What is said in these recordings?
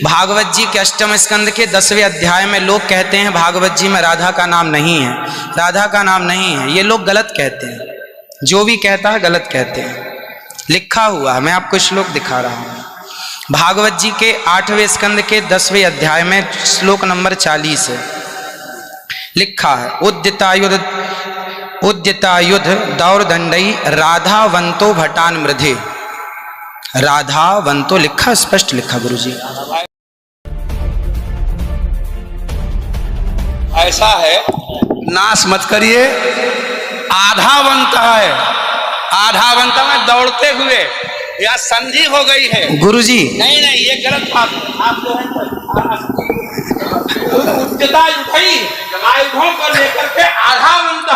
भागवत जी के अष्टम स्कंद के 10वें अध्याय में लोग कहते हैं भागवत जी में राधा का नाम नहीं है, राधा का नाम नहीं है। ये लोग गलत कहते हैं, जो भी कहता है गलत कहते हैं। लिखा हुआ है, मैं आपको श्लोक दिखा रहा हूँ। भागवत जी के 8वें स्कंद के 10वें अध्याय में श्लोक नंबर 40 है, लिखा है उद्यतायुध दौरदंडई राधावंतो भटान मृधे। राधावंतो लिखा, स्पष्ट लिखा गुरुजी। ऐसा है, नाश मत करिए। आधावंत है, आधावंत में दौड़ते हुए या संधि हो गई है गुरुजी। नहीं नहीं, ये गलत बात है। आप जो है उच्चता उठाई आयुधों को लेकर के आधावंत।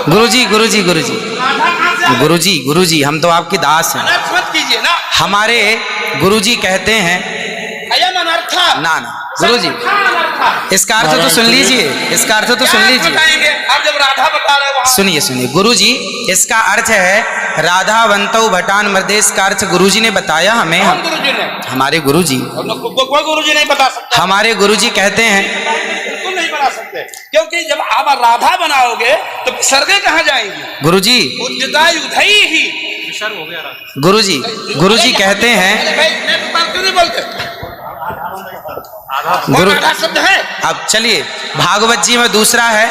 गुरुजी गुरुजी गुरुजी गुरुजी गुरुजी, हम तो आपकी दास हैं। मत कीजिए ना। हमारे गुरुजी कहते हैं अयम अनर्थ ना ना गुरुजी, इसका अर्थ तो सुन लीजिए, इसका अर्थ तो सुन लीजिए। अब जब राधा बता रहे हो, सुनिए सुनिए गुरुजी, इसका अर्थ है राधावंतो भटान मृधे। इसका अर्थ गुरुजी ने बताया हमें। हम गुरुजी ने, हमारे गुरुजी, कोई गुरुजी नहीं बता सकता। हमारे गुरुजी कहते हैं बिल्कुल नहीं बना सकते, क्योंकि जब आप राधा बनाओगे तो विसर्गे कहाँ जाएंगी गुरुजी? उद्यता युधई ही विसर्ग हो गया। गुरुजी गुरुजी कहते हैं गुरु शब्द है। अब चलिए, भागवत जी में दूसरा है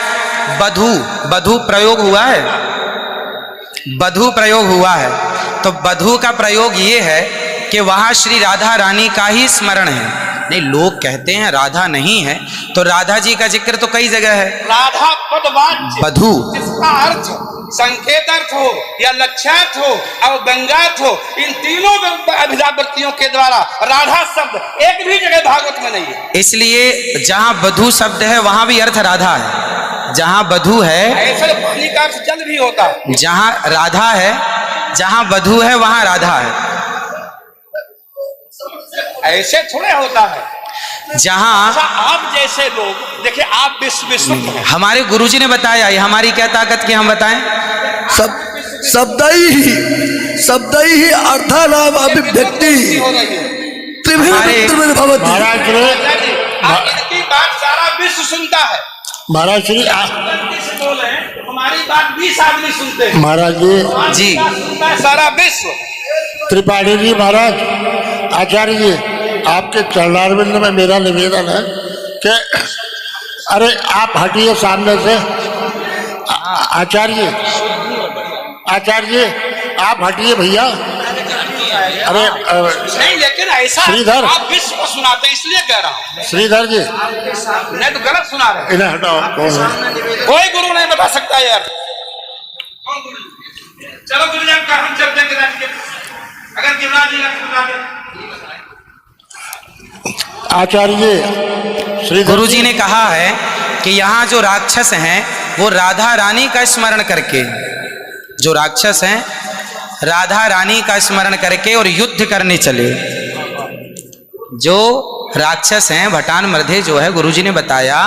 बधू। बधू प्रयोग हुआ है, बधू प्रयोग हुआ है। तो बधू का प्रयोग ये है कि वहां श्री राधा रानी का ही स्मरण है। नहीं, लोग कहते हैं राधा नहीं है, तो राधा जी का जिक्र तो कई जगह है। राधा पदवाच्य बधू, जिसका अर्थ संकेत अर्थ हो या लक्ष्यार्थ हो और व्यंग्यार्थ हो, इन तीनों अभिधावृत्तियों के द्वारा राधा शब्द एक भी जगह भागवत में नहीं है। इसलिए जहां बधू शब्द है वहां भी अर्थ राधा है। जहां बधू है, ऐसे पानी का अर्थ जल भी होता है। जहां राधा है, जहां बधू है वहां राधा है। ऐसे थोड़े होता है। जहां आप जैसे लोग देखिए, आप विश्व हमारे गुरुजी ने बताया, ये हमारी क्या ताकत की हम बताएं? शब्द ही अर्थानाम अभिव्यक्ति त्रिभिन्न भवति। महाराज इनकी बात सारा विश्व सुनता है। महाराज श्री बोले हमारी बात 20 आदमी सुनते हैं। महाराज जी सारा विश्व। त्रिपाठी जी, महाराज आचार्य जी, आपके चरणारविंद में मेरा निवेदन है कि अरे आप हटिए सामने से। आचार्य जी आप हटिए भैया। अरे नहीं, लेकिन ऐसा श्रीधर, आप विश्व को सुनाते हैं इसलिए कह रहा हूँ। श्रीधर जी नहीं तो गलत सुना रहे। इन्हें हटाओ। कौन है? कोई गुरु नहीं बता सकता यार। चलो गुरुजन का हम चलते हैं, अगर गिरिराज जी बता दे। आचार्य जी, श्री गुरुजी ने कहा है कि यहाँ जो राक्षस हैं वो राधा रानी का स्मरण करके, जो राक्षस हैं राधा रानी का स्मरण करके और युद्ध करने चले। जो राक्षस हैं भटान मृधे जो है, गुरुजी ने बताया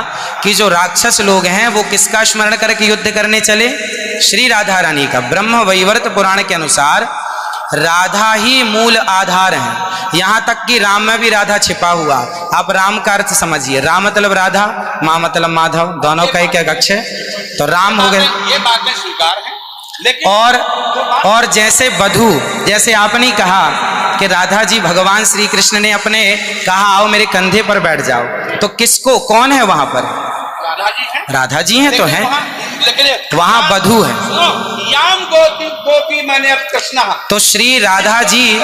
कि जो राक्षस लोग हैं वो किसका स्मरण करके युद्ध करने चले? श्री राधा रानी का। ब्रह्म वैवर्त पुराण के अनुसार राधा ही मूल आधार है। यहां तक कि राम में भी राधा छिपा हुआ। आप राम का अर्थ समझिए, राम मतलब राधा, माँ मतलब माधव, दोनों का एक अक्ष है, तो राम हो गए। ये बातें स्वीकार है, लेकिन और जैसे बधू, जैसे आपने कहा कि राधा जी भगवान श्री कृष्ण ने अपने कहा आओ मेरे कंधे पर बैठ जाओ, तो किसको, कौन है वहां पर? राधा जी हैं। राधा जी हैं तो हैं, लेकिन वहां बधू है। याम गोपी मैंने कृष्णा, तो श्री राधा जी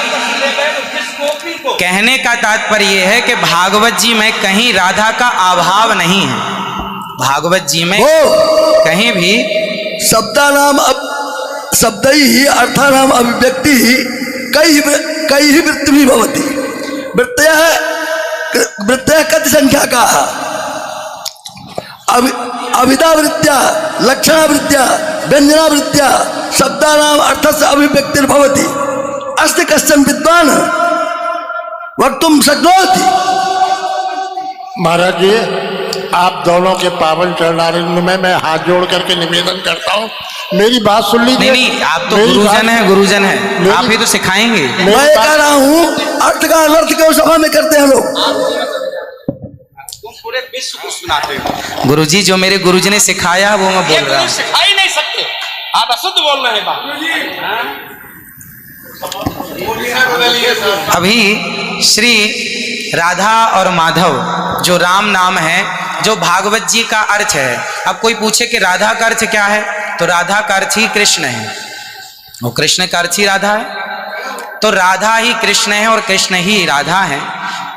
कहने का तात्पर्य यह है कि भागवत जी में कहीं राधा का अभाव नहीं है। भागवत जी में कहीं भी शब्द ही अर्थानाम अभिव्यक्ति कई वृत्ति भी भवति। वृत्तयः कति संख्या का? अविदावृत्त्या, लक्षणावृत्त्या, व्यंजनावृत्त्या शब्दानाम अर्थस्य अभिव्यक्तिर्भवति। अस्ति कश्चन विद्वान् वक्तुं शक्नोति। महाराज जी, आप दोनों के पावन चरणारविंद में मैं हाथ जोड़ करके निवेदन करता हूँ, मेरी बात सुन लीजिए। नहीं, आप तो गुरुजन हैं, गुरुजन हैं, आप ही तो सिखाएंगे। मैं कह रहा हूँ अर्थ का अनर्थ क्यों सभा में करते हैं लोग? पूरे विश्व को सुनाते हो। गुरुजी जो मेरे गुरुजी ने सिखाया वो मैं ये बोल रहा गुरु हूँ। सिखा ही नहीं सकते, आप अशुद्ध बोल रहे हैं बात। अभी श्री राधा और माधव जो राम नाम है, जो भागवत जी का अर्थ है। अब कोई पूछे कि राधा का अर्थ क्या है, तो राधा का अर्थ ही कृष्ण है, और कृष्ण का अर्थ ही राधा है। तो राधा ही कृष्ण है और कृष्ण ही राधा है।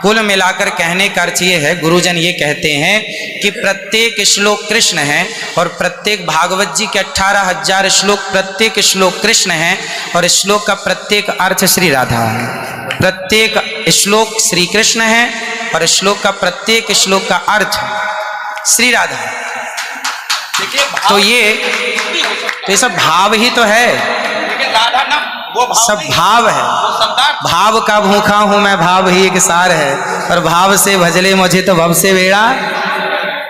कुल मिलाकर कहने का अर्थ ये है, गुरुजन ये कहते हैं कि प्रत्येक श्लोक कृष्ण है और प्रत्येक भागवत जी के 18,000 श्लोक, प्रत्येक श्लोक कृष्ण है और श्लोक का प्रत्येक अर्थ श्री राधा है। प्रत्येक श्लोक श्री कृष्ण है और श्लोक का प्रत्येक श्लोक का अर्थ श्री राधा है। देखिए तो ये सब भाव ही तो है, लेकिन राधा ना वो भाव सब नहीं, भाव है। वो शब्दार्थ। भाव का भूखा हूं मैं, भाव ही एक सार है, और भाव से भजले मुझे तो भव से बेड़ा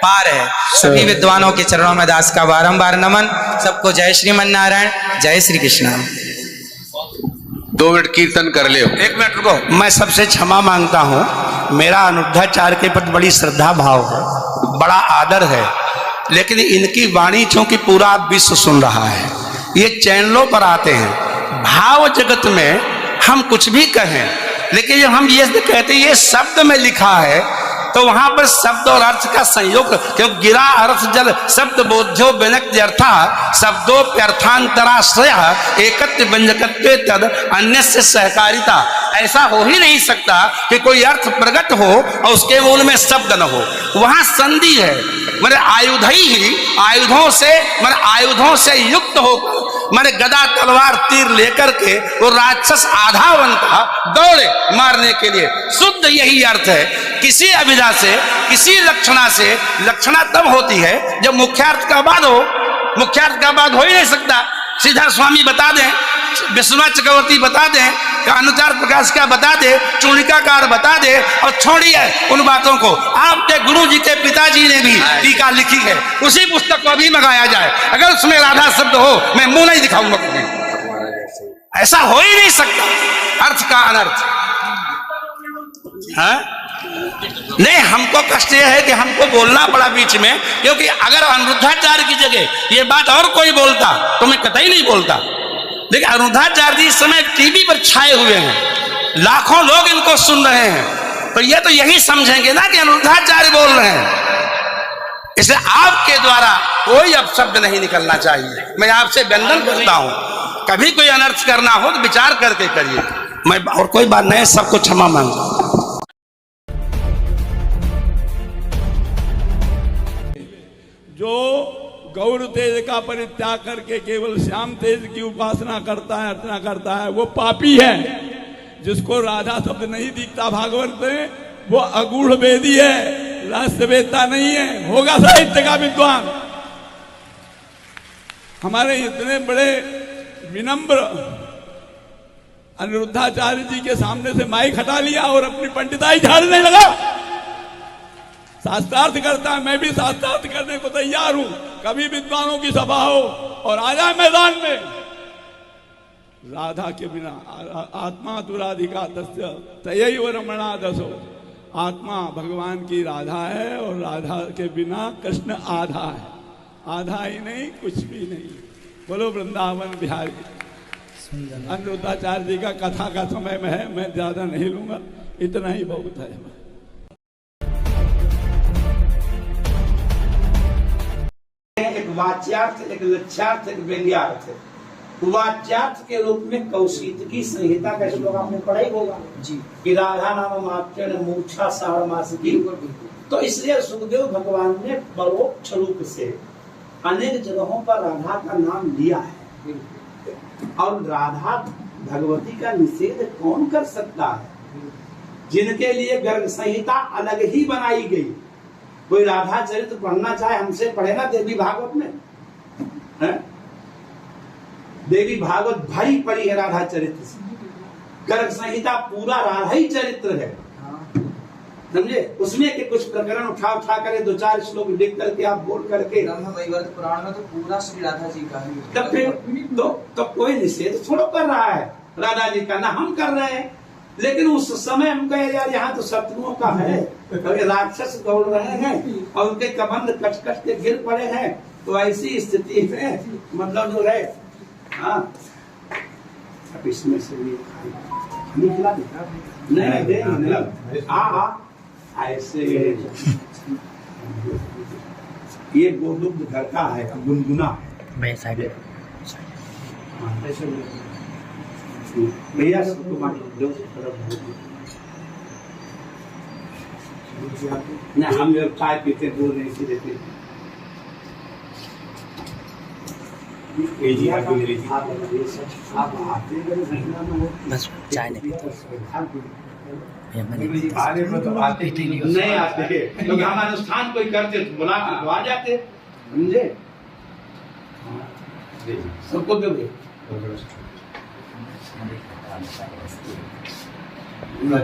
पार है। सभी विद्वानों के चरणों में दास का बारंबार नमन। सबको जय श्रीमन नारायण, जय श्री कृष्ण। 2 मिनट कीर्तन कर ले। 1 मिनट रुको, मैं सबसे क्षमा मांगता हूँ। मेरा अनिरुद्धाचार्य के प्रति बड़ी श्रद्धा भाव है, बड़ा आदर है, लेकिन इनकी वाणी चूंकि पूरा विश्व सुन रहा है, ये चैनलों पर आते हैं। भाव जगत में हम कुछ भी कहें, लेकिन जब हम ये कहते हैं ये शब्द में लिखा है, तो वहां पर शब्द और अर्थ का संयोग, क्योंकि गिरा अर्थ जल शब्द बोध्यो व्यनक्ति अर्था शब्दोप्यर्थांतराश्रय एकत्व व्यंजकत्वे तद अन्य से सहकारिता। ऐसा हो ही नहीं सकता कि कोई अर्थ प्रकट हो और उसके मूल में शब्द न हो। वहां संधि है, मैंने आयुधों से युक्त होकर मैंने गदा तलवार तीर लेकर के वो राक्षस आधा बनता दौड़े मारने के लिए। शुद्ध यही अर्थ है। किसी अभिधा से, किसी लक्षणा से, लक्षणा तब होती है जब मुख्यार्थ का बाद हो। मुख्यार्थ का बाद हो ही नहीं सकता। सीधा स्वामी बता दें, विश्वनाथ चक्रवर्ती बता दें, अनुचार प्रकाश का बता दे, चूणिकाकार बता दे, और छोड़िए उन बातों को। आपके गुरु जी के पिताजी ने भी टीका लिखी है, उसी पुस्तक को अभी मंगाया जाए, अगर उसमें राधा शब्द हो मैं मुंह नहीं दिखाऊंगा कभी। ऐसा हो ही नहीं सकता अर्थ का अनर्थ। हाँ? नहीं, हमको कष्ट यह है कि हमको बोलना पड़ा बीच में, क्योंकि अगर अनिरुद्धाचार्य की जगह ये बात और कोई बोलता तो मैं कतई नहीं बोलता। लेकिन अनिरुद्धाचार्य जी इस समय टीवी पर छाए हुए हैं, लाखों लोग इनको सुन रहे हैं, तो ये तो यही समझेंगे ना कि अनिरुद्धाचार्य बोल रहे हैं। इसलिए आपके द्वारा कोई अपशब्द नहीं निकलना चाहिए। मैं आपसे वंदन करता हूं, कभी कोई अनर्थ करना हो तो विचार करके करिए। मैं और कोई बात नहीं, सबको क्षमा मांगता हूं। जो गौर तेज का परित्याग करके केवल श्याम तेज की उपासना करता है, अर्चना करता है, वो पापी है। जिसको राधा शब्द नहीं दिखता भागवत में, वो अगूढ़ वेदी है, रहस्य वेदता नहीं है, होगा साहित्य का विद्वान। हमारे इतने बड़े विनम्र अनिरुद्धाचार्य जी के सामने से माइक हटा लिया और अपनी पंडिताई झाड़ने लगा। शास्त्रार्थ करता है, मैं भी शास्त्रार्थ करने को तैयार हूं। कभी विद्वानों की सभा हो और आ जाए मैदान में, राधा के बिना आत्मा दुराधिका तस्य तयैव रमणा दसो। आत्मा भगवान की राधा है और राधा के बिना कृष्ण आधा है, आधा ही नहीं कुछ भी नहीं। बोलो वृंदावन बिहारी। अनिरुद्धाचार्य जी का कथा का समय में है, मैं ज्यादा नहीं लूंगा, इतना ही बहुत है। एक वाच्यार्थ, एक लक्ष्यार्थ, एक व्यंग्यार्थ है। वाच्यार्थ के रूप में कौशिकी संहिता का श्लोक आपने पढ़ा ही होगा जी, कि राधा नाम मात्र मूर्छा सारमासिकी। तो इसलिए सुखदेव भगवान ने परोक्ष रूप से अनेक जगहों पर राधा का नाम लिया है, और राधा भगवती का निषेध कौन कर सकता है, जिनके लिए गर्ग संहिता अलग ही बनाई गई। कोई राधा चरित्र पढ़ना चाहे हमसे पढ़े ना देवी भागवत में है? देवी भागवत भरी पड़ी है राधा चरित्र से। गर्ग संहिता पूरा राधा ही चरित्र है, समझे। उसमें के कुछ प्रकरण उठा करे, 2-4 श्लोक लिख करके आप बोल करके, ब्रह्मवैवर्त पुराण में तो पूरा श्री राधा जी का ही। तब फिर तो कोई निषेध थोड़ा कर रहा है राधा जी का, ना हम कर रहे हैं। लेकिन उस समय हम कहे यार यहाँ तो शत्रुओं का है, तो ये राक्षस दौड़ रहे हैं और उनके कबंध कट कट के गिर पड़े हैं। तो ऐसी स्थिति में मतलब जो है, हाँ अब इसमें से भी निकला नहीं दे हाँ ऐसे ये गोलुब्ध घर का है, गुनगुना भैया सबको बांट दो। नहीं हम लोग चाय पीते दूर नहीं सी देते। बस चाय नहीं नहीं आते क्योंकि हम अनुष्ठान कोई करते तो बुला के तो आ जाते, समझे? सबको दोगे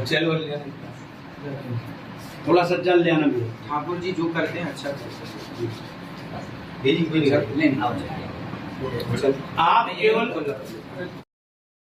चलो थोड़ा सा जल लेना भी। ठाकुर जी जो करते हैं अच्छा करते हैं। आप केवल